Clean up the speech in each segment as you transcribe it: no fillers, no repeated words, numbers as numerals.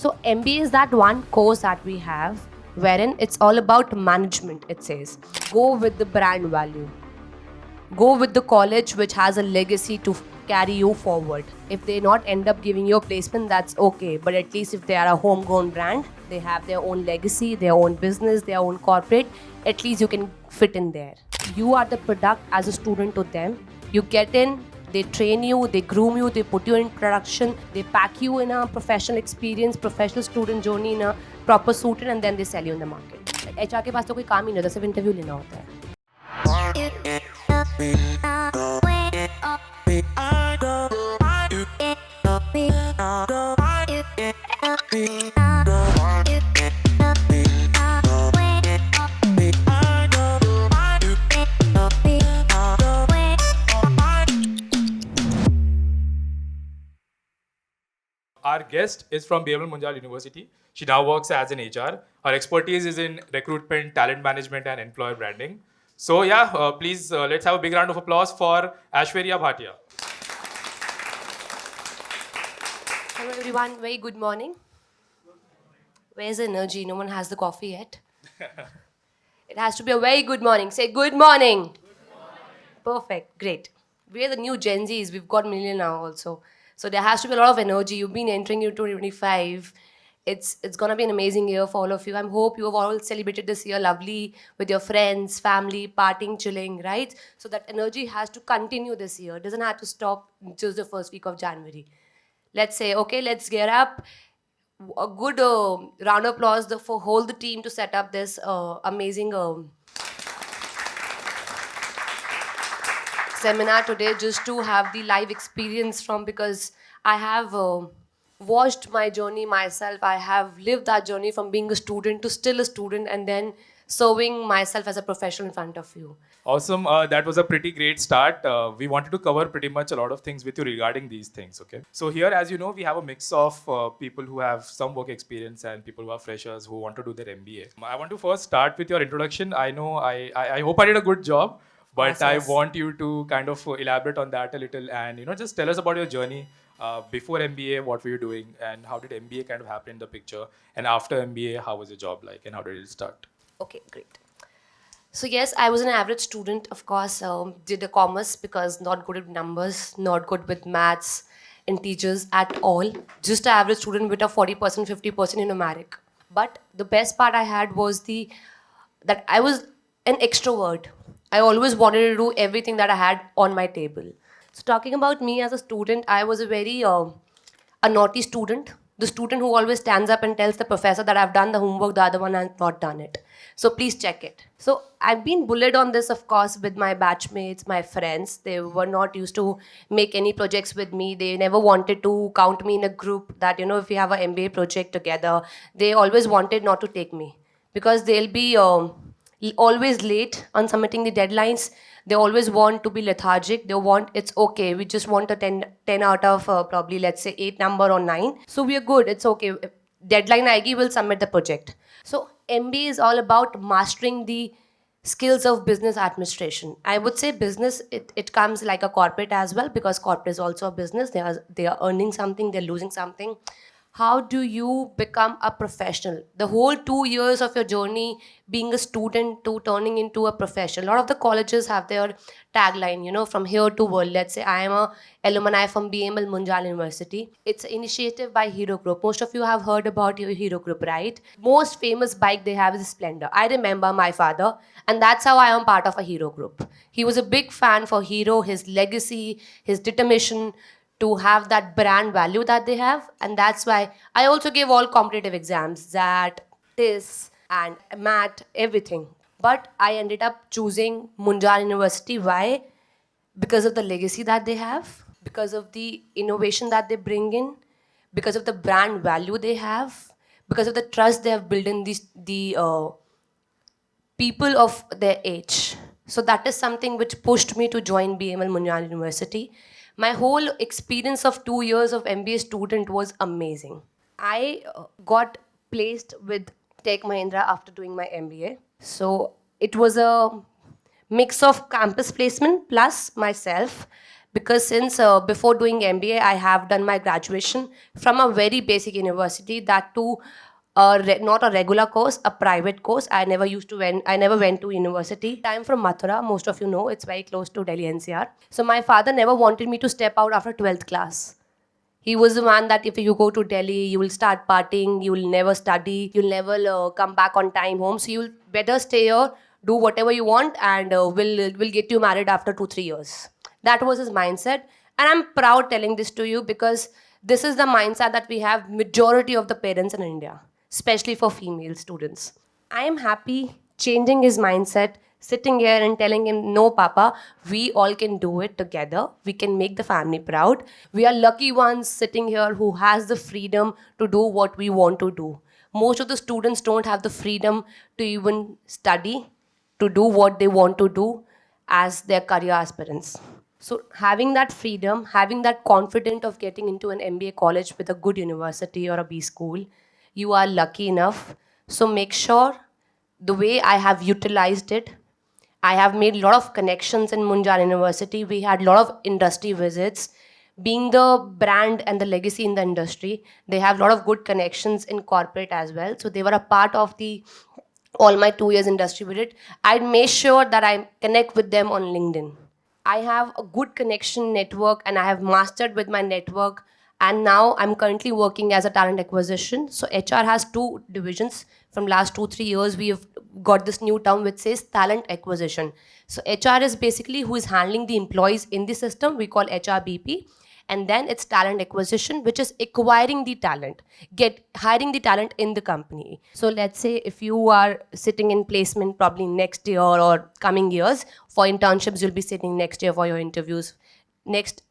So MBA is that one course that we have wherein it's all about management. It says go with the brand value, go with the college which has a legacy to carry you forward. If they not end up giving you a placement, that's okay, but at least if they are a homegrown brand, they have their own legacy, their own business, their own corporate, at least you can fit in there. You are the product as a student to them. You get in, they train you, they groom you, they put you in production, they pack you in a professional experience, professional student journey in a proper suited, and then they sell you in the market. Like HR के पास तो कोई काम ही नहीं होता, सिर्फ interview लेना होता है. Our guest is from BML Munjal University. She now works as an HR. Her expertise is in recruitment, talent management, and employer branding. So please let's have a big round of applause for Aishwarya Bhatia. Hello everyone, very good morning. Where's the energy? No one has the coffee yet. It has to be a very good morning. Say good morning. Good morning. Perfect, great. We are the new Gen Zs. We've got millennial now also. So there has to be a lot of energy. You've been entering into 2025. It's going to be an amazing year for all of you. I hope you have all celebrated this year lovely with your friends, family, partying, chilling, right? So that energy has to continue this year. It doesn't have to stop just the first week of January. Let's say, okay, let's get up. A good round of applause for whole the team to set up this amazing seminar today, just to have the live experience from, because I have watched my journey myself. I have lived that journey from being a student to still a student and then serving myself as a professional in front of you. Awesome. That was a pretty great start. We wanted to cover pretty much a lot of things with you regarding these things. Okay. So here, as you know, we have a mix of people who have some work experience and people who are freshers who want to do their MBA. I want to first start with your introduction. I know I hope I did a good job. But Yes. I want you to kind of elaborate on that a little and, just tell us about your journey before MBA, what were you doing and how did MBA kind of happen in the picture? And after MBA, how was your job like and how did it start? Okay, great. So yes, I was an average student, of course, did a commerce because not good at numbers, not good with maths and teachers at all. Just an average student with a 40%, 50% in numeric. But the best part I had was that I was an extrovert. I always wanted to do everything that I had on my table. So talking about me as a student, I was a very a naughty student. The student who always stands up and tells the professor that I've done the homework, the other one has not done it. So please check it. So I've been bullied on this, of course, with my batchmates, my friends. They were not used to make any projects with me. They never wanted to count me in a group that, if we have an MBA project together, they always wanted not to take me because they'll be always late on submitting the deadlines. They always want to be lethargic. They want, it's okay, we just want a 10 out of probably, let's say, 8 number or 9. So we are good, it's okay. If deadline aayegi, we'll submit the project. So MBA is all about mastering the skills of business administration. I would say business, it comes like a corporate as well, because corporate is also a business. They are earning something, they're losing something. How do you become a professional? The whole 2 years of your journey being a student to turning into a professional. A lot of the colleges have their tagline, from here to world. Let's say I am a alumni from BML Munjal University. It's an initiative by Hero Group. Most of you have heard about your Hero Group, right? Most famous bike they have is Splendor. I remember my father, and that's how I am part of a Hero Group. He was a big fan for Hero, his legacy, his determination to have that brand value that they have. And that's why I also gave all competitive exams, that, this, and math, everything. But I ended up choosing Munjal University. Why? Because of the legacy that they have, because of the innovation that they bring in, because of the brand value they have, because of the trust they have built in the people of their age. So that is something which pushed me to join BML Munjal University. My whole experience of 2 years of MBA student was amazing. I got placed with Tech Mahindra after doing my MBA. So it was a mix of campus placement plus myself, because since before doing MBA, I have done my graduation from a very basic university, that too not a regular course, a private course. I never went to university. I'm from Mathura, most of you know, it's very close to Delhi NCR. So my father never wanted me to step out after 12th class. He was the one that if you go to Delhi, you will start partying, you will never study, you'll never come back on time home. So you'll better stay here, do whatever you want, and we'll get you married after 2-3 years. That was his mindset, and I'm proud telling this to you because this is the mindset that we have majority of the parents in India, especially for female students. I am happy changing his mindset, sitting here and telling him, no, Papa, we all can do it together. We can make the family proud. We are lucky ones sitting here who has the freedom to do what we want to do. Most of the students don't have the freedom to even study, to do what they want to do as their career aspirants. So having that freedom, having that confidence of getting into an MBA college with a good university or a B school, you are lucky enough. So make sure the way I have utilized it, I have made a lot of connections in Munjal University. We had a lot of industry visits. Being the brand and the legacy in the industry, they have a lot of good connections in corporate as well. So they were a part of the all my 2 years industry visit. I'd make sure that I connect with them on LinkedIn. I have a good connection network and I have mastered with my network. And now I'm currently working as a talent acquisition. So HR has two divisions. From last 2-3 years, we have got this new term which says talent acquisition. So HR is basically who is handling the employees in the system. We call HRBP. And then it's talent acquisition, which is acquiring the talent, hiring the talent in the company. So let's say if you are sitting in placement probably next year or coming years, for internships you'll be sitting next year for your interviews. Next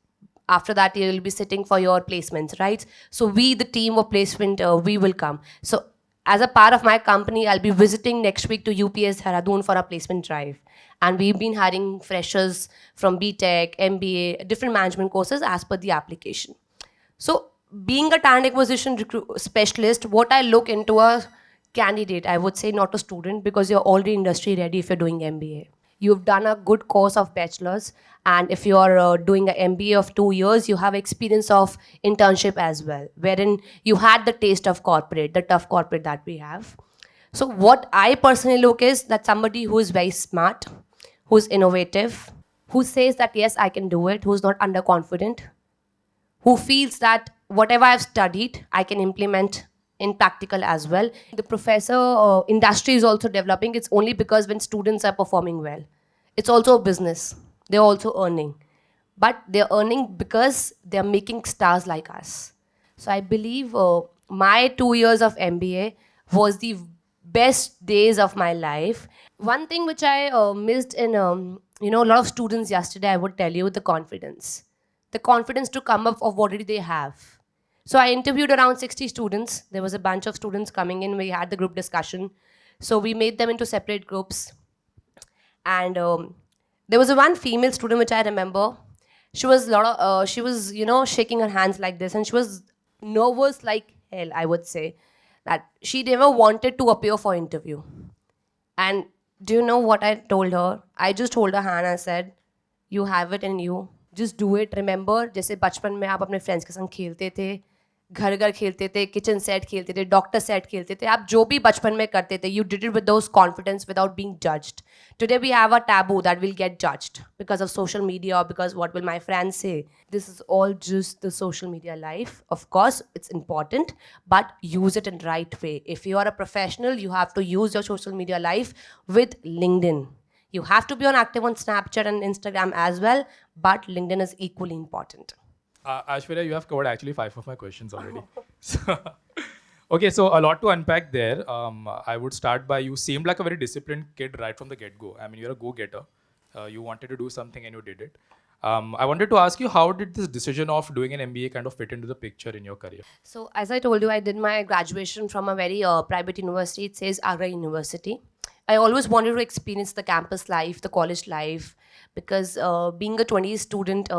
after that you will be sitting for your placements, right? So we, the team of placement, we will come. So as a part of my company, I'll be visiting next week to UPS Dehradun for a placement drive. And we've been hiring freshers from BTech, MBA, different management courses as per the application. So being a talent acquisition specialist, what I look into a candidate, I would say not a student, because you're already industry ready if you're doing MBA. You've done a good course of bachelor's, and if you're doing an MBA of 2 years, you have experience of internship as well, wherein you had the taste of corporate, the tough corporate that we have. So what I personally look is that somebody who is very smart, who's innovative, who says that yes, I can do it, who's not underconfident, who feels that whatever I've studied, I can implement in practical as well. The professor industry is also developing. It's only because when students are performing well. It's also a business. They're also earning. But they're earning because they're making stars like us. So I believe my 2 years of MBA was the best days of my life. One thing which I missed in a lot of students yesterday, I would tell you, the confidence. The confidence to come up of what they have. So I interviewed around 60 students. There was a bunch of students coming in. We had the group discussion. So we made them into separate groups. And there was one female student which I remember. She was shaking her hands like this, and she was nervous like hell, I would say. That she never wanted to appear for interview. And do you know what I told her? I just told her hand and said, you have it in you. Just do it. Remember, जैसे बचपन में आप अपने friends के संग खेलते थे, घर घर खेलते थे, किचन सेट खेलते थे, डॉक्टर सेट खेलते थे, आप जो भी बचपन में करते थे, you did it with those confidence without being judged. Today we have a taboo that will get judged because of social media or because what will my friends say. This is all just the social media life. Of course, it's important, but use it in right way. If you are a professional, you have to use your social media life with LinkedIn. You have to be active on Snapchat and Instagram as well, but LinkedIn is equally important. Aishwarya, you have covered actually 5 of my questions already. Okay, so a lot to unpack there. I would start by, you seemed like a very disciplined kid right from the get-go. I mean, you're a go-getter. You wanted to do something and you did it. I wanted to ask you, how did this decision of doing an MBA kind of fit into the picture in your career? So as I told you, I did my graduation from a very private university. It says Agra University. I always wanted to experience the campus life, the college life, because being a 20 student,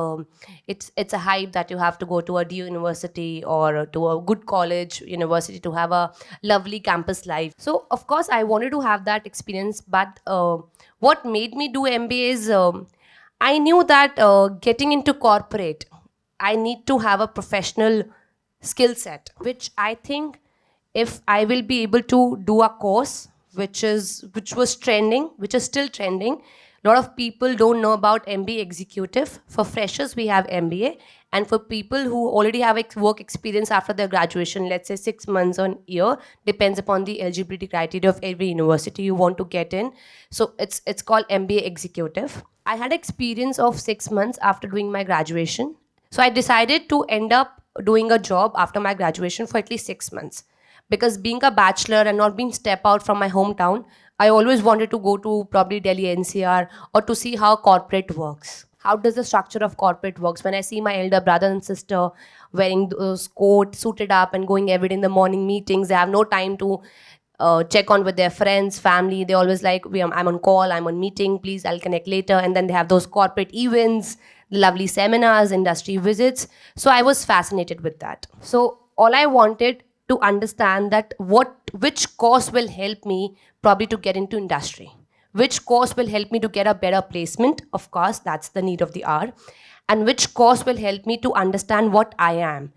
it's a hype that you have to go to a DU university or to a good college university to have a lovely campus life. So of course I wanted to have that experience, but what made me do MBA is I knew that getting into corporate, I need to have a professional skill set, which I think if I will be able to do a course which was trending, which is still trending. A lot of people don't know about MBA executive. For freshers, we have MBA, and for people who already have work experience after their graduation, let's say 6 months or a year, depends upon the eligibility criteria of every university you want to get in. So it's called MBA executive. I had experience of 6 months after doing my graduation. So I decided to end up doing a job after my graduation for at least 6 months. Because being a bachelor and not being step out from my hometown, I always wanted to go to probably Delhi NCR or to see how corporate works. How does the structure of corporate works? When I see my elder brother and sister wearing those coats, suited up and going every day in the morning meetings, they have no time to check on with their friends, family. They always like, I'm on call, I'm on meeting, please, I'll connect later. And then they have those corporate events, lovely seminars, industry visits. So I was fascinated with that. So all I wanted to understand that which course will help me probably to get into industry. Which course will help me to get a better placement? Of course, that's the need of the hour. And which course will help me to understand what I am?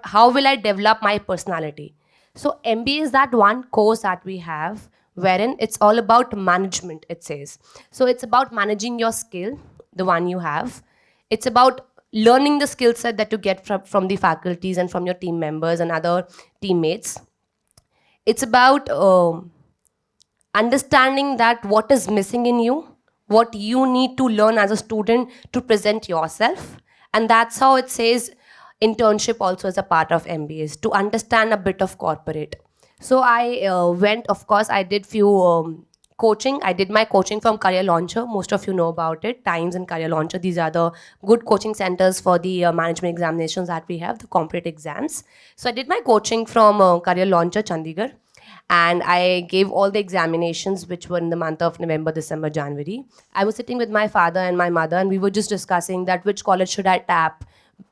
How will I develop my personality? So MBA is that one course that we have wherein it's all about management, it says. So it's about managing your skill, the one you have. It's about learning the skill set that you get from the faculties and from your team members and other teammates. It's about understanding that what is missing in you, what you need to learn as a student to present yourself. And that's how it says internship also as a part of MBAs, to understand a bit of corporate. So I went, of course, I did few coaching. I did my coaching from Career Launcher. Most of you know about it. Times and Career Launcher. These are the good coaching centers for the management examinations that we have, the corporate exams. So I did my coaching from Career Launcher, Chandigarh. And I gave all the examinations, which were in the month of November, December, January. I was sitting with my father and my mother, and we were just discussing that which college should I tap?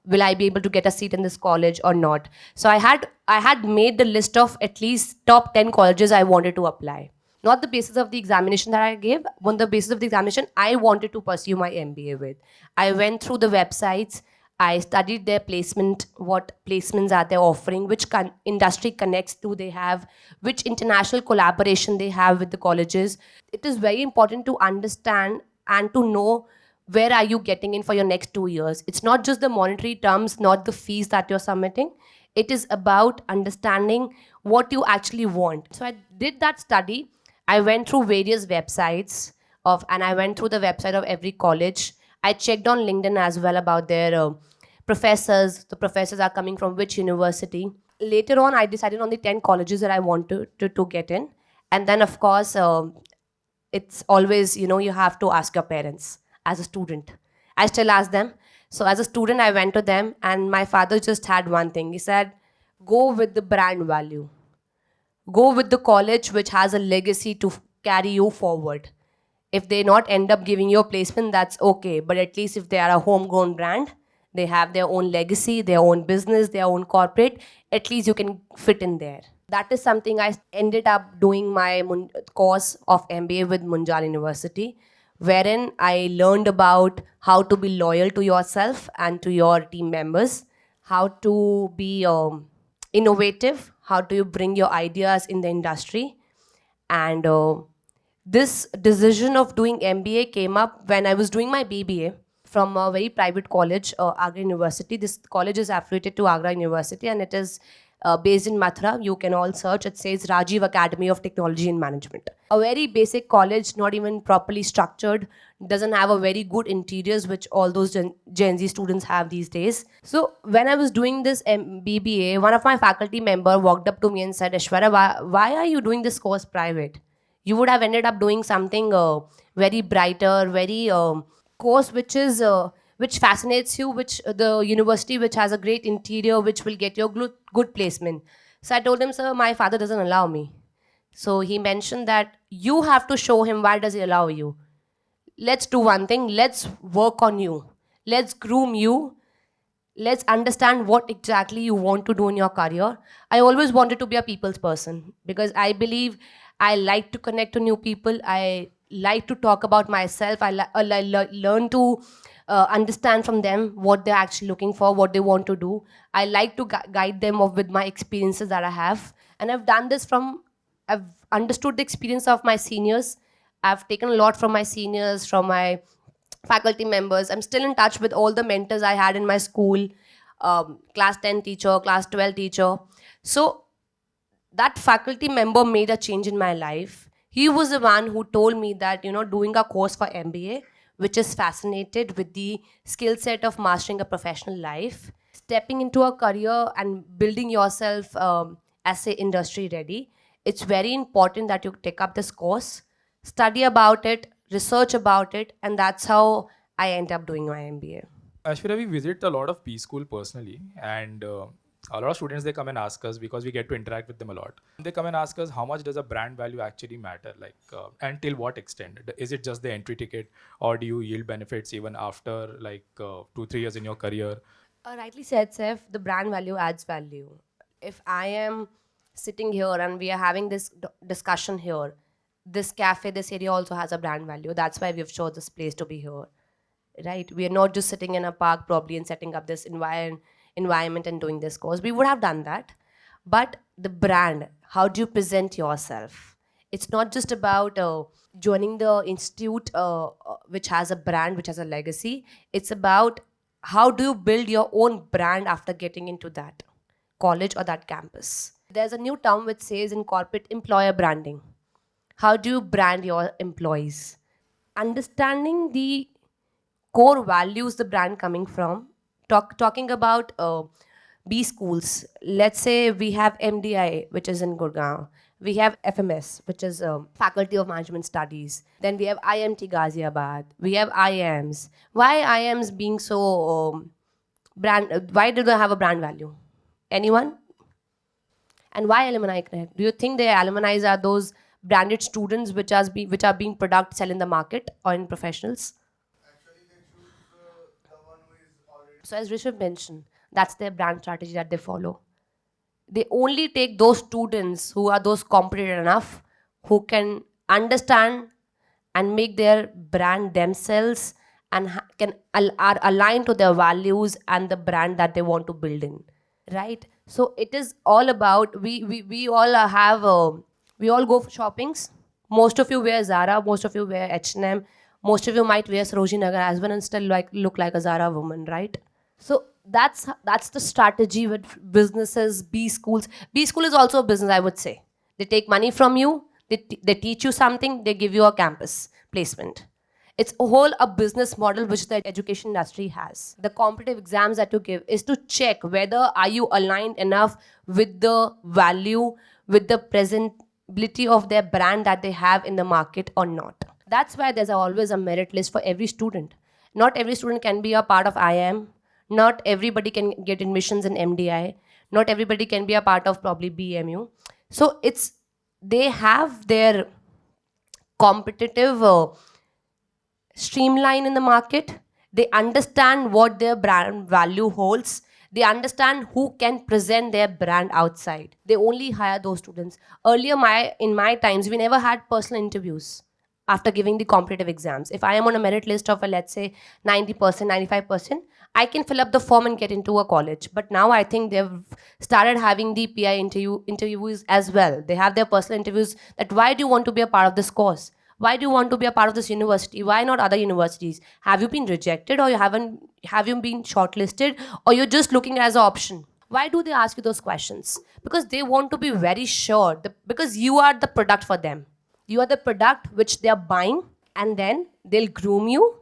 Will I be able to get a seat in this college or not? So I had made the list of at least top 10 colleges I wanted to apply. Not the basis of the examination that I gave, on the basis of the examination I wanted to pursue my MBA with. I went through the websites, I studied their placement, what placements are they offering, which industry connects do they have, which international collaboration they have with the colleges. It is very important to understand and to know where are you getting in for your next 2 years. It's not just the monetary terms, not the fees that you're submitting. It is about understanding what you actually want. So I did that study. I went through various websites and I went through the website of every college. I checked on LinkedIn as well about their professors. The professors are coming from which university. Later on, I decided on the 10 colleges that I wanted to get in. And then, of course, it's always, you have to ask your parents as a student. I still ask them. So as a student, I went to them, and my father just had one thing. He said, go with the brand value. Go with the college which has a legacy to carry you forward. If they not end up giving you a placement, that's okay. But at least if they are a homegrown brand, they have their own legacy, their own business, their own corporate, at least you can fit in there. That is something I ended up doing my course of MBA with Munjal University, wherein I learned about how to be loyal to yourself and to your team members, how to be innovative, how do you bring your ideas in the industry. And this decision of doing MBA came up when I was doing my BBA from a very private college, Agra University. This college is affiliated to Agra University, and it is based in Mathura. You can all search. It says Rajiv Academy of Technology and Management. A very basic college, not even properly structured, doesn't have a very good interiors, which all those Gen Z students have these days. So when I was doing this BBA, one of my faculty member walked up to me and said, Aishwarya, why are you doing this course private? You would have ended up doing something very brighter, very course which fascinates you, which the university which has a great interior, which will get you a good placement. So I told him, sir, my father doesn't allow me. So he mentioned that you have to show him why does he allow you. Let's do one thing. Let's work on you. Let's groom you. Let's understand what exactly you want to do in your career. I always wanted to be a people's person because I believe I like to connect to new people. I like to talk about myself. Learn to understand from them what they're actually looking for, what they want to do. I like to guide them with my experiences that I have, and I've done this from. I've understood the experience of my seniors. I've taken a lot from my seniors, from my faculty members. I'm still in touch with all the mentors I had in my school, class 10 teacher, class 12 teacher. So that faculty member made a change in my life. He was the one who told me that, doing a course for MBA, which is fascinated with the skill set of mastering a professional life, stepping into a career and building yourself as a industry ready. It's very important that you take up this course, study about it, research about it, and that's how I end up doing my MBA. Ashwarya, we visit a lot of B school personally, and a lot of students, they come and ask us, because we get to interact with them a lot. They come and ask us, how much does a brand value actually matter? Like, and till what extent? Is it just the entry ticket, or do you yield benefits even after like 2-3 years in your career? Rightly said, Seth, the brand value adds value. If I am sitting here and we are having this discussion here, this cafe, this area also has a brand value. That's why we've chosen this place to be here, right? We are not just sitting in a park probably and setting up this environment and doing this course. We would have done that. But the brand, how do you present yourself? It's not just about joining the institute which has a brand, which has a legacy. It's about how do you build your own brand after getting into that college or that campus. There's a new term which says in corporate employer branding. How do you brand your employees? Understanding the core values the brand coming from. Talking about B schools. Let's say we have MDI, which is in Gurgaon. We have FMS, which is Faculty of Management Studies. Then we have IMT Ghaziabad. We have IIMs. Why IIMs being so brand? Why do they have a brand value? Anyone? And why alumni connect? Do you think the alumni are those branded students which are being product sell in the market or in professionals? So as Rishabh mentioned, that's their brand strategy that they follow. They only take those students who are those competent enough, who can understand and make their brand themselves and are aligned to their values and the brand that they want to build in, right? So it is all about we all have we all go for shoppings. Most of you wear Zara, most of you wear H&M, most of you might wear Sarojini Nagar as well and still look like a Zara woman, right? So that's the strategy with businesses, B schools. B school is also a business, I would say. They take money from you, they teach you something, they give you a campus placement. It's a business model which the education industry has. The competitive exams that you give is to check whether are you aligned enough with the value, with the presentability of their brand that they have in the market or not. That's why there's always a merit list for every student. Not every student can be a part of IIM. Not everybody can get admissions in MDI. Not everybody can be a part of probably BMU. So they have their competitive streamline in the market. They understand what their brand value holds. They understand who can present their brand outside. They only hire those students. Earlier, in my times, we never had personal interviews after giving the competitive exams. If I am on a merit list of, let's say, 90%, 95%, I can fill up the form and get into a college. But now I think they've started having the PI interviews as well. They have their personal interviews that why do you want to be a part of this course? Why do you want to be a part of this university? Why not other universities? Have you been rejected or have you been shortlisted or you're just looking as an option? Why do they ask you those questions? Because they want to be very sure because you are the product for them. You are the product which they are buying, and then they'll groom you,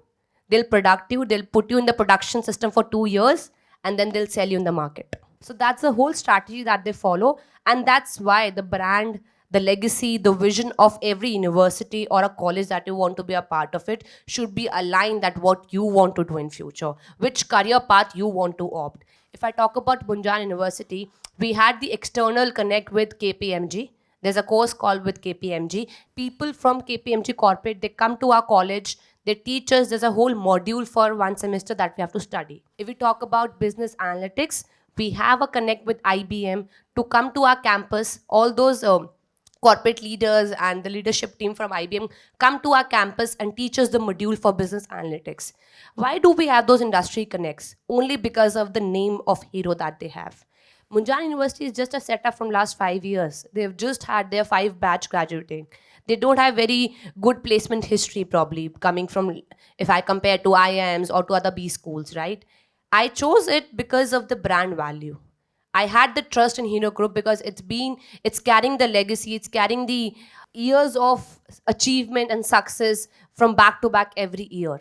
they'll product you, they'll put you in the production system for 2 years, and then they'll sell you in the market. So that's the whole strategy that they follow, and that's why the brand, the legacy, the vision of every university or a college that you want to be a part of it should be aligned at what you want to do in future, which career path you want to opt. If I talk about Munjal University, we had the external connect with KPMG. There's a course called with KPMG. People from KPMG corporate, they come to our college, they teach us. There's a whole module for 1 semester that we have to study. If we talk about business analytics, we have a connect with IBM to come to our campus. All those corporate leaders and the leadership team from IBM come to our campus and teach us the module for business analytics. Why do we have those industry connects? Only because of the name of hero that they have. Munjal University is just a setup from last 5 years. They've just had their 5 batch graduating. They don't have very good placement history probably coming from, if I compare to IIMs or to other B schools, right? I chose it because of the brand value. I had the trust in Hero Group because it's carrying the legacy, it's carrying the years of achievement and success from back to back every year.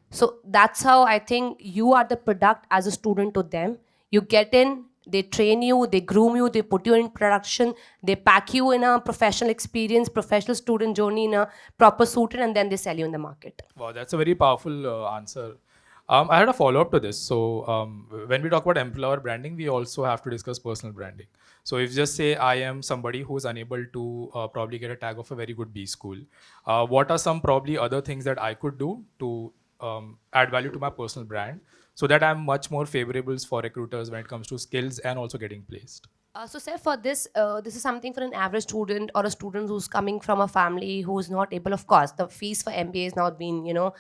So that's how I think you are the product as a student to them. You get in, they train you, they groom you, they put you in production, they pack you in a professional experience, professional student journey in a proper suited, and then they sell you in the market. Wow, that's a very powerful answer. I had a follow up to this. So, when we talk about employer branding, we also have to discuss personal branding. So, if just say I am somebody who is unable to probably get a tag of a very good B school, what are some probably other things that I could do to add value to my personal brand so that I'm much more favorable for recruiters when it comes to skills and also getting placed? So, say for this, this is something for an average student or a student who's coming from a family who's not able. Of course, the fees for MBA is now been,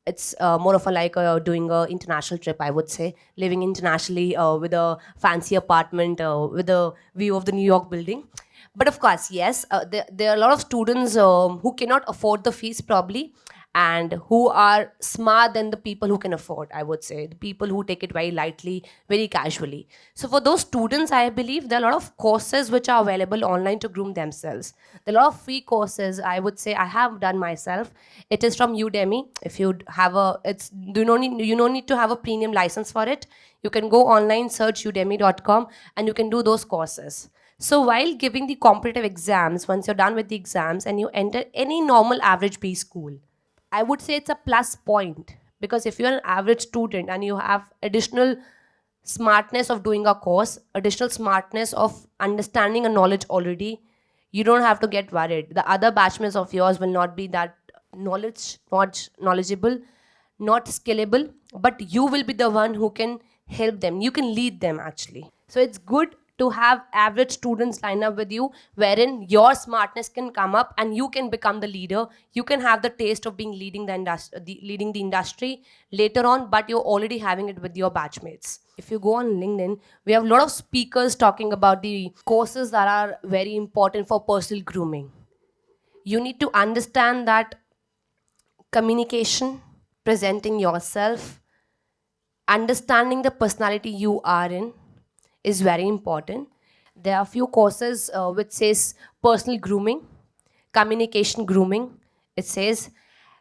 it's more of a like doing a international trip. I would say living internationally with a fancy apartment with a view of the New York building. But of course, yes, there are a lot of students who cannot afford the fees probably, and who are smart than the people who can afford, I would say. The people who take it very lightly, very casually. So for those students, I believe there are a lot of courses which are available online to groom themselves. There are a lot of free courses, I would say, I have done myself. It is from Udemy. If you have you don't need to have a premium license for it. You can go online, search udemy.com, and you can do those courses. So while giving the competitive exams, once you're done with the exams and you enter any normal average B school, I would say it's a plus point, because if you're an average student and you have additional smartness of doing a course, additional smartness of understanding a knowledge already, you don't have to get worried. The other batchmates of yours will not be that knowledgeable, not scalable, but you will be the one who can help them. You can lead them actually. So it's good to have average students line up with you, wherein your smartness can come up and you can become the leader. You can have the taste of being leading the industry later on, but you're already having it with your batchmates. If you go on LinkedIn, we have a lot of speakers talking about the courses that are very important for personal grooming. You need to understand that communication, presenting yourself, understanding the personality you are in is very important. There are a few courses which says personal grooming, communication grooming, it says.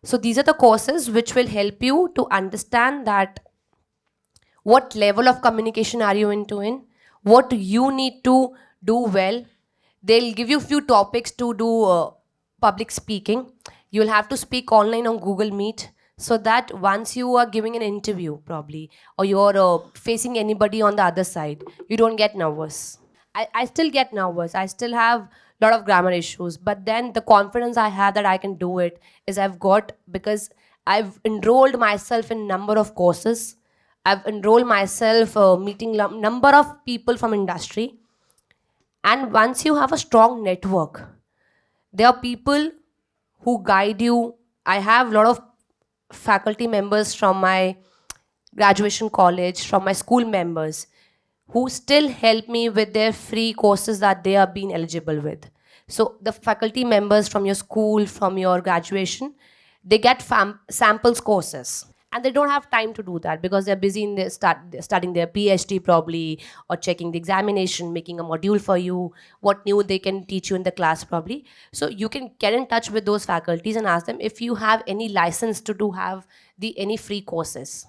So these are the courses which will help you to understand that what level of communication are you in, what you need to do well. They'll give you a few topics to do public speaking. You'll have to speak online on Google Meet, so that once you are giving an interview probably, or you're facing anybody on the other side, you don't get nervous. I still get nervous. I still have a lot of grammar issues, but then the confidence I have that I can do it is I've got, because I've enrolled myself in number of courses. I've enrolled myself meeting number of people from industry. And once you have a strong network, there are people who guide you. I have a lot of faculty members from my graduation college, from my school members, who still help me with their free courses that they are being eligible with. So the faculty members from your school, from your graduation, they get samples courses. And they don't have time to do that because they're busy in studying their PhD probably, or checking the examination, making a module for you, what new they can teach you in the class probably. So you can get in touch with those faculties and ask them if you have any license to have any free courses.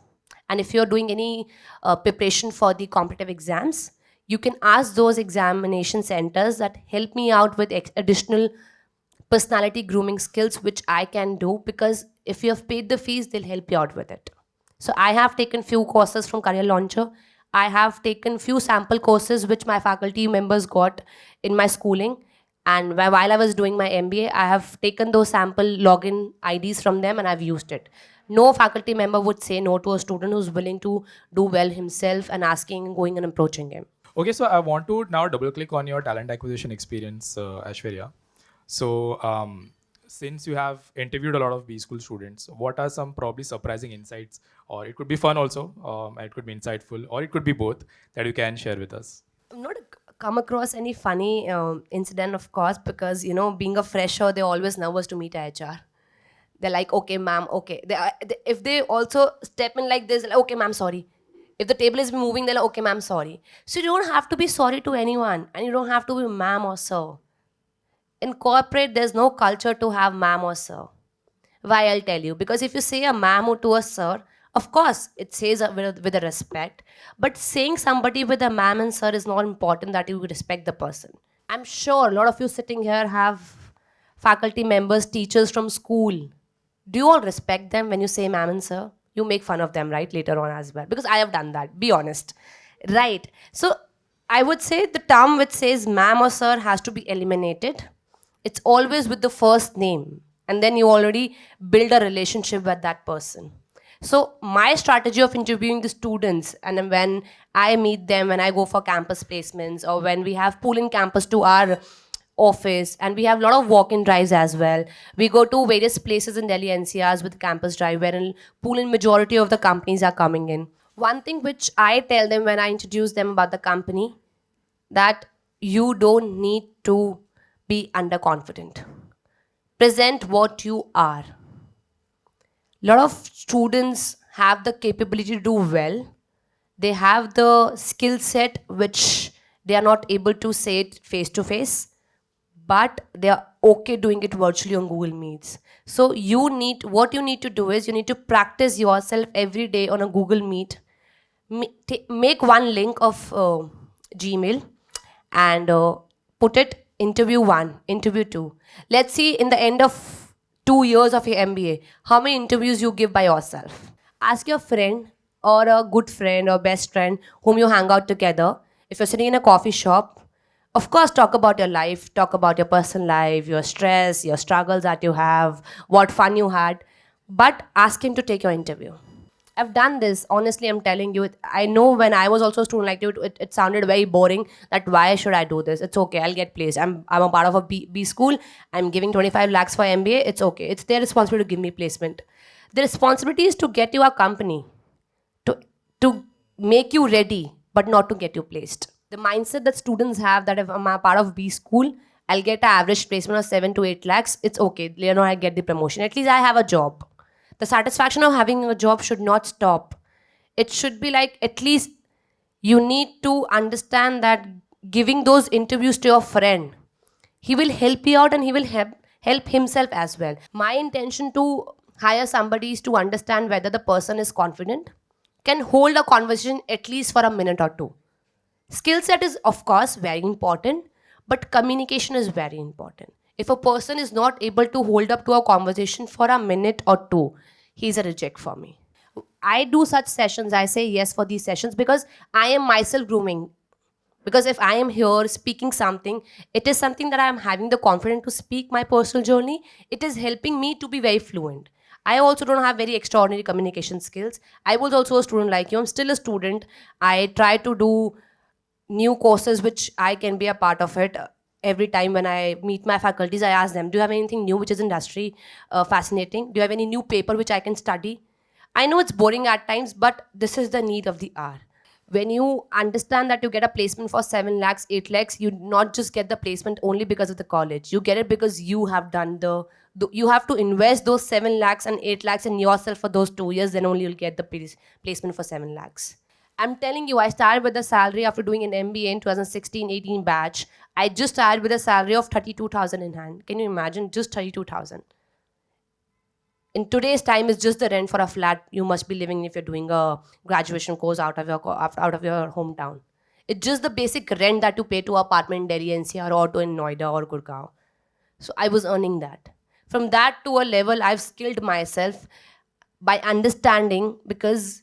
And if you're doing any preparation for the competitive exams, you can ask those examination centers that help me out with additional personality grooming skills, which I can do, because if you have paid the fees, they'll help you out with it. So I have taken few courses from Career Launcher. I have taken few sample courses which my faculty members got in my schooling. And while I was doing my MBA, I have taken those sample login IDs from them and I've used it. No faculty member would say no to a student who's willing to do well himself and asking, going and approaching him. Okay, so I want to now double click on your talent acquisition experience, Aishwarya. So, since you have interviewed a lot of B school students, what are some probably surprising insights, or it could be fun also, it could be insightful, or it could be both, that you can share with us? I've not come across any funny incident, of course, because being a fresher, they're always nervous to meet a HR. They're like, okay, ma'am, okay. If they also step in like this, like, okay, ma'am, sorry. If the table is moving, they're like, okay, ma'am, sorry. So you don't have to be sorry to anyone, and you don't have to be ma'am or sir. In corporate, there's no culture to have ma'am or sir. Why, I'll tell you. Because if you say a ma'am or to a sir, of course, it says with a respect. But saying somebody with a ma'am and sir is not important that you respect the person. I'm sure a lot of you sitting here have faculty members, teachers from school. Do you all respect them when you say ma'am and sir? You make fun of them, right? Later on as well. Because I have done that. Be honest. Right. So I would say the term which says ma'am or sir has to be eliminated. It's always with the first name. And then you already build a relationship with that person. So my strategy of interviewing the students, and then when I meet them, when I go for campus placements, or when we have pool in campus to our office, and we have a lot of walk-in drives as well. We go to various places in Delhi NCRs with campus drive, wherein pool in majority of the companies are coming in. One thing which I tell them when I introduce them about the company, that you don't need to be underconfident. Present what you are. A lot of students have the capability to do well. They have the skill set which they are not able to say it face to face, but they are okay doing it virtually on Google Meets. So what you need to do is you need to practice yourself every day on a Google Meet. Make one link of Gmail and put it interview 1, interview 2. Let's see in the end of 2 years of your MBA, how many interviews you give by yourself. Ask your friend or a good friend or best friend whom you hang out together. If you're sitting in a coffee shop, of course, talk about your life, talk about your personal life, your stress, your struggles that you have, what fun you had, but ask him to take your interview. I've done this. Honestly, I'm telling you. I know when I was also a student like you, it sounded very boring. That why should I do this? It's okay. I'll get placed. I'm a part of a B school. I'm giving 25 lakhs for MBA. It's okay. It's their responsibility to give me placement. The responsibility is to get you a company, to to make you ready, but not to get you placed. The mindset that students have that if I'm a part of B school, I'll get an average placement of 7 to 8 lakhs. It's okay. I get the promotion. At least I have a job. The satisfaction of having a job should not stop. It should be like at least you need to understand that giving those interviews to your friend, he will help you out and he will help himself as well. My intention to hire somebody is to understand whether the person is confident, can hold a conversation at least for a minute or two. Skill set is, of course, very important, but communication is very important. If a person is not able to hold up to a conversation for a minute or two, he's a reject for me. I do such sessions. I say yes for these sessions because I am myself grooming. Because if I am here speaking something, it is something that I am having the confidence to speak my personal journey. It is helping me to be very fluent. I also don't have very extraordinary communication skills. I was also a student like you. I'm still a student. I try to do new courses which I can be a part of it. Every time when I meet my faculties, I ask them, do you have anything new which is industry fascinating? Do you have any new paper which I can study? I know it's boring at times, but this is the need of the hour. When you understand that you get a placement for 7 lakhs, 8 lakhs, you not just get the placement only because of the college. You get it because you have done you have to invest those 7 lakhs and 8 lakhs in yourself for those 2 years, then only you'll get the placement for 7 lakhs. I'm telling you, I started with a salary after doing an MBA in 2016-18 batch. I just started with a salary of 32,000 in hand. Can you imagine? Just 32,000. In today's time, it's just the rent for a flat you must be living if you're doing a graduation course out of your hometown. It's just the basic rent that you pay to an apartment in Delhi NCR or to in Noida or Gurgaon. So I was earning that. From that to a level, I've skilled myself by understanding because,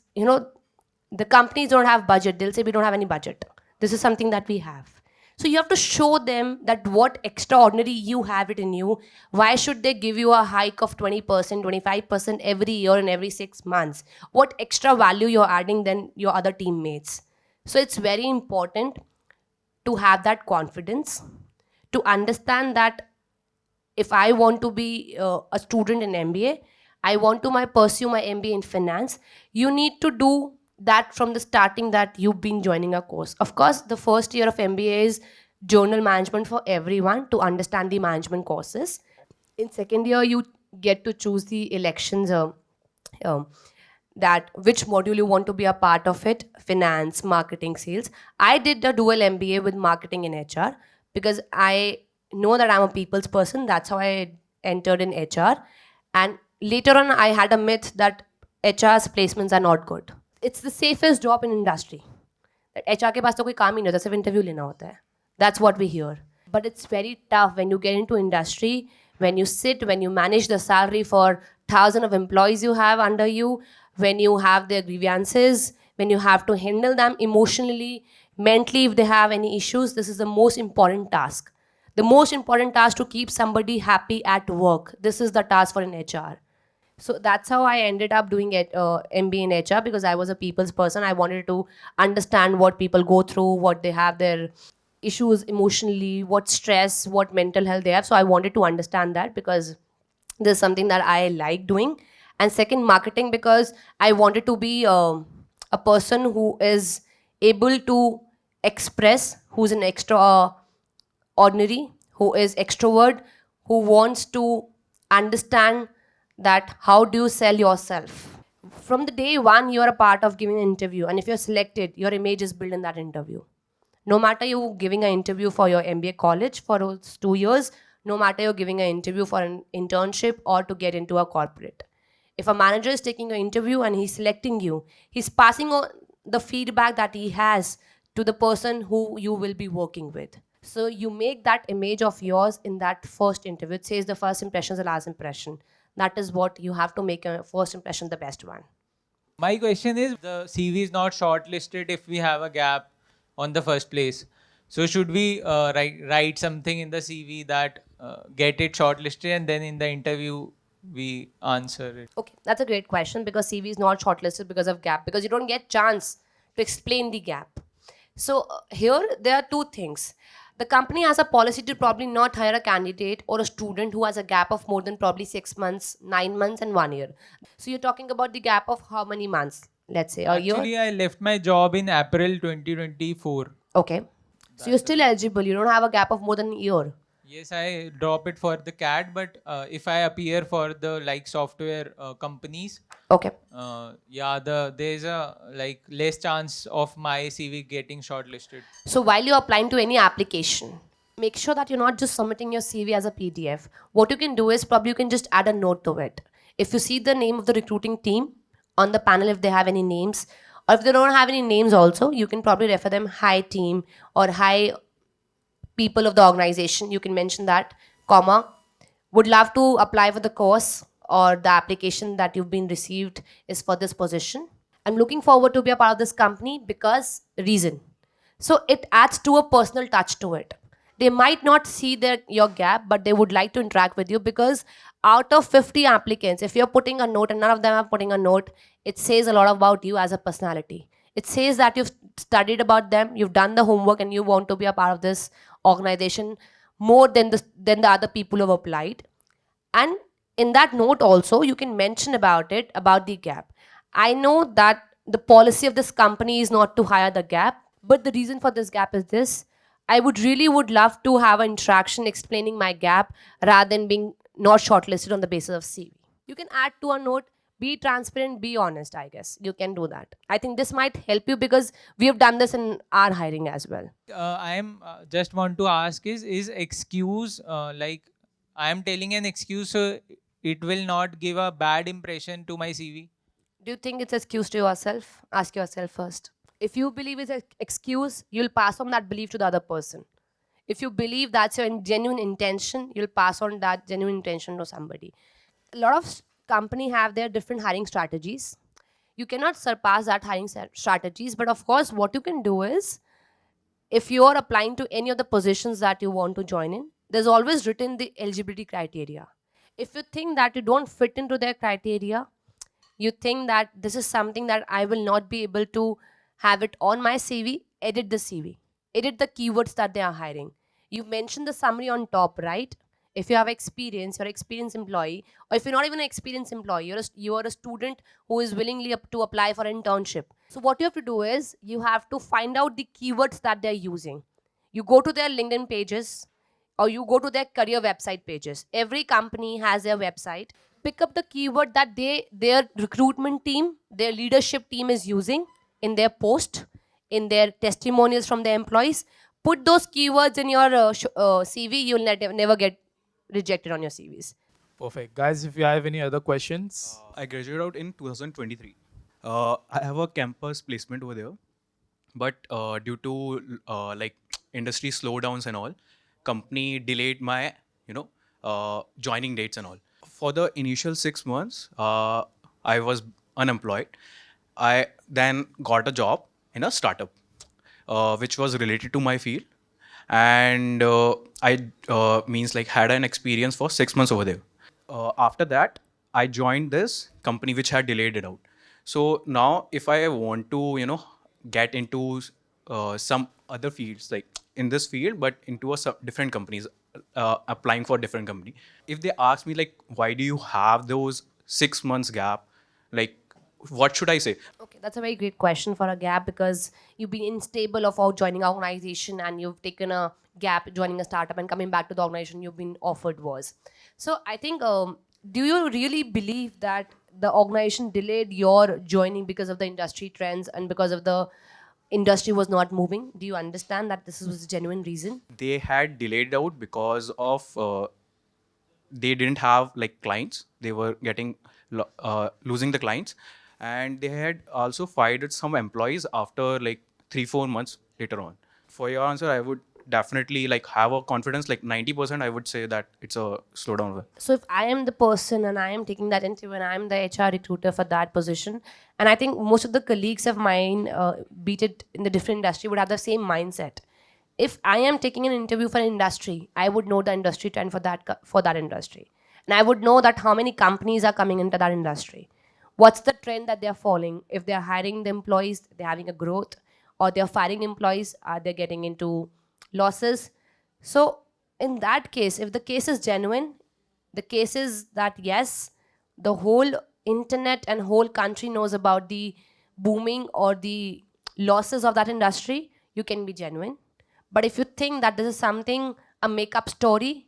the companies don't have budget. They'll say we don't have any budget. This is something that we have. So you have to show them that what extraordinary you have it in you. Why should they give you a hike of 20%, 25% every year and every 6 months? What extra value you're adding than your other teammates? So it's very important to have that confidence, to understand that if I want to be a student in MBA, I want to pursue my MBA in finance, you need to do that from the starting that you've been joining a course. Of course, the first year of MBA is journal management for everyone to understand the management courses. In second year, you get to choose the elections. Um, that which module you want to be a part of it, finance, marketing, sales. I did a dual MBA with marketing and HR because I know that I'm a people's person. That's how I entered in HR. And later on, I had a myth that HR's placements are not good. It's the safest job in industry. HR के पास तो कोई काम ही नहीं होता, सिर्फ interview लेना होता है. That's what we hear. But it's very tough when you get into industry, when you sit, when you manage the salary for thousands of employees you have under you, when you have their grievances, when you have to handle them emotionally, mentally, if they have any issues. This is the most important task. The most important task to keep somebody happy at work. This is the task for an HR. So that's how I ended up doing it, MBA in HR, because I was a people's person. I wanted to understand what people go through, what they have, their issues emotionally, what stress, what mental health they have. So I wanted to understand that because this is something that I like doing. And second, marketing, because I wanted to be a person who is able to express, who's an extraordinary, who is extrovert, who wants to understand that how do you sell yourself. From the day one, you're a part of giving an interview, and if you're selected, your image is built in that interview. No matter you giving an interview for your MBA college for those 2 years, no matter you're giving an interview for an internship or to get into a corporate. If a manager is taking an interview and he's selecting you, he's passing on the feedback that he has to the person who you will be working with. So you make that image of yours in that first interview. It says the first impression is the last impression. That is what you have to make a first impression the best one. My question is, the CV is not shortlisted if we have a gap on the first place. So should we write something in the CV that get it shortlisted, and then in the interview we answer it? Okay, that's a great question because CV is not shortlisted because of gap, because you don't get chance to explain the gap. So here there are two things. The company has a policy to probably not hire a candidate or a student who has a gap of more than probably 6 months, 9 months, and 1 year. So you're talking about the gap of how many months? Let's say a year. Actually, I left my job in April 2024. Okay. So you're still eligible. You don't have a gap of more than a year. Yes, I drop it for the CAT, but if I appear for the software companies, Okay. there's a less chance of my CV getting shortlisted. So while you're applying to any application, make sure that you're not just submitting your CV as a PDF. What you can do is probably you can just add a note to it. If you see the name of the recruiting team on the panel, if they have any names, or if they don't have any names also, you can probably refer them hi team or hi people of the organization. You can mention that, comma, would love to apply for the course or the application that you've been received is for this position. I'm looking forward to be a part of this company because reason. So it adds to a personal touch to it. They might not see your gap, but they would like to interact with you because out of 50 applicants, if you're putting a note and none of them are putting a note, it says a lot about you as a personality. It says that you've studied about them, you've done the homework, and you want to be a part of this organization more than the other people who have applied. And in that note also, you can mention about the gap. I know that the policy of this company is not to hire the gap, but the reason for this gap is this. I would love to have an interaction explaining my gap rather than being not shortlisted on the basis of CV. You can add to a note, be transparent, be honest, I guess. You can do that. I think this might help you because we have done this in our hiring as well. I am just want to ask is excuse I am telling an excuse so it will not give a bad impression to my CV? Do you think it's excuse to yourself? Ask yourself first. If you believe it's an excuse, you'll pass on that belief to the other person. If you believe that's your genuine intention, you'll pass on that genuine intention to somebody. A lot of company have their different hiring strategies. You cannot surpass that hiring strategies, but of course, what you can do is, if you're applying to any of the positions that you want to join in, there's always written the eligibility criteria. If you think that you don't fit into their criteria, you think that this is something that I will not be able to have it on my CV, edit the CV. Edit the keywords that they are hiring. You mentioned the summary on top, right? If you have experience, you're an experienced employee, or if you're not even an experienced employee, you are a student who is willingly to apply for an internship. So what you have to do is you have to find out the keywords that they're using. You go to their LinkedIn pages or you go to their career website pages. Every company has their website. Pick up the keyword that their recruitment team, their leadership team is using in their post, in their testimonials from their employees. Put those keywords in your CV. You'll never get rejected on your CVs. Perfect. Guys, if you have any other questions. I graduated out in 2023. I have a campus placement over there, but due to like industry slowdowns and all, company delayed my joining dates and all. For the initial 6 months, I was unemployed. I then got a job in a startup, which was related to my field, and I means like had an experience for 6 months over there. After that, I joined this company which had delayed it out. So now, if I want to, get into some other fields, like in this field, but into different companies, applying for different company. If they ask me like, why do you have those 6 months gap? Like, what should I say? Okay, that's a very great question for a gap, because you've been unstable of joining an organization and you've taken a gap joining a startup and coming back to the organization you've been offered was. So I think, do you really believe that the organization delayed your joining because of the industry trends and because of the industry was not moving? Do you understand that this was a genuine reason? They had delayed out because of they didn't have like clients. They were getting losing the clients, and they had also fired some employees after like 3-4 months later on. For your answer, I would definitely like have a confidence like 90%. I would say that it's a slowdown. So if I am the person and I am taking that interview and I'm the HR recruiter for that position, and I think most of the colleagues of mine, beat it in the different industry, would have the same mindset. If I am taking an interview for an industry, I would know the industry trend for that industry, and I would know that how many companies are coming into that industry. What's the trend that they're following? If they're hiring the employees, they're having a growth, or they're firing employees, are they getting into losses? So in that case, if the case is genuine, the case is that yes, the whole internet and whole country knows about the booming or the losses of that industry, you can be genuine. But if you think that this is something, a make-up story,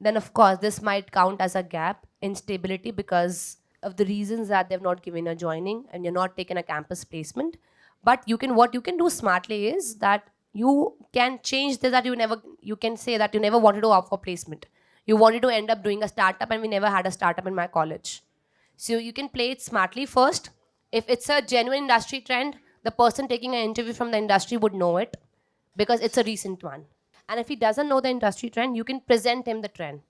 then of course this might count as a gap, instability, because of the reasons that they've not given a joining and you're not taking a campus placement. But what you can do smartly is that you can change this, that you can say that you never wanted to opt for placement. You wanted to end up doing a startup, and we never had a startup in my college. So you can play it smartly first. If it's a genuine industry trend, the person taking an interview from the industry would know it because it's a recent one. And if he doesn't know the industry trend, you can present him the trend.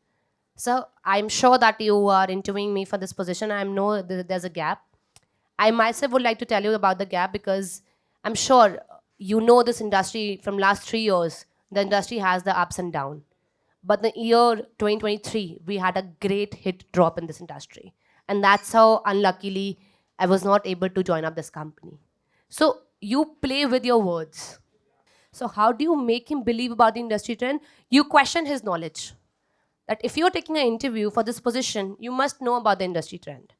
So I'm sure that you are interviewing me for this position. I know there's a gap. I myself would like to tell you about the gap because I'm sure you know this industry from last 3 years. The industry has the ups and downs. But the year 2023, we had a great hit drop in this industry. And that's how, unluckily, I was not able to join up this company. So you play with your words. So how do you make him believe about the industry trend? You question his knowledge. That if you're taking an interview for this position, you must know about the industry trend.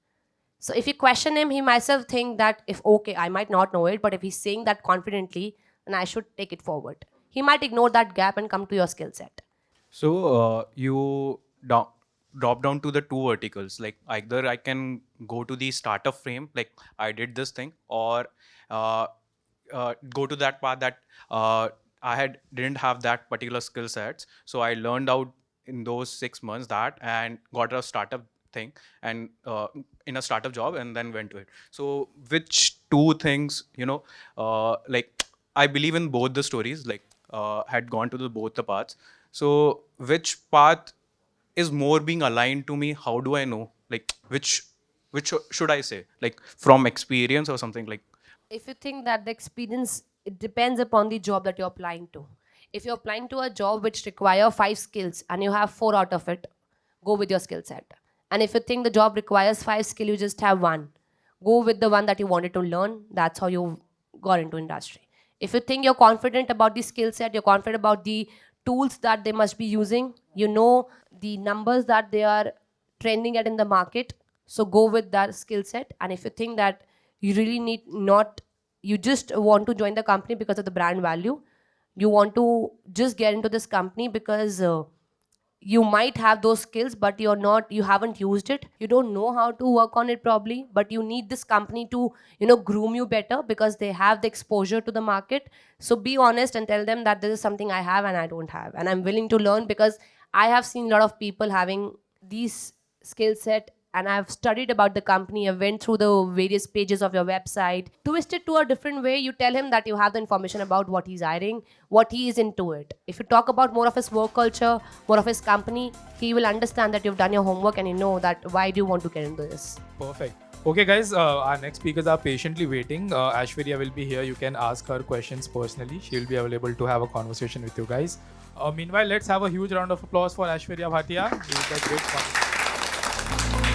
So if you question him, he myself think that okay, I might not know it, but if he's saying that confidently, then I should take it forward. He might ignore that gap and come to your skill set. So you drop down to the two verticals. Like either I can go to the startup frame, like I did this thing, or go to that part that didn't have that particular skill sets. So I learned out in those 6 months that and got a startup thing and in a startup job and then went to it. So which two things, like I believe in both the stories, like had gone to both the paths. So which path is more being aligned to me? How do I know? Like which should I say? Like from experience or something like? If you think that the experience, it depends upon the job that you're applying to. If you're applying to a job which require 5 skills and you have 4 out of it, go with your skill set. And if you think the job requires 5 skills, you just have 1. Go with the one that you wanted to learn. That's how you got into industry. If you think you're confident about the skill set, you're confident about the tools that they must be using, you know the numbers that they are trending at in the market. So go with that skill set. And if you think that you really need not, you just want to join the company because of the brand value, you want to just get into this company because you might have those skills, but you haven't used it, you don't know how to work on it probably, but you need this company to groom you better because they have the exposure to the market. So be honest and tell them that this is something I have and I don't have, and I'm willing to learn, because I have seen a lot of people having these skill set, and I've studied about the company. I went through the various pages of your website, twist it to a different way. You tell him that you have the information about what he's hiring, what he is into it. If you talk about more of his work culture, more of his company, he will understand that you've done your homework and you know that why do you want to get into this. Perfect. Okay, guys, our next speakers are patiently waiting. Aishwarya will be here. You can ask her questions personally. She'll be available to have a conversation with you guys. Meanwhile, let's have a huge round of applause for Aishwarya Bhatia. This is a great one.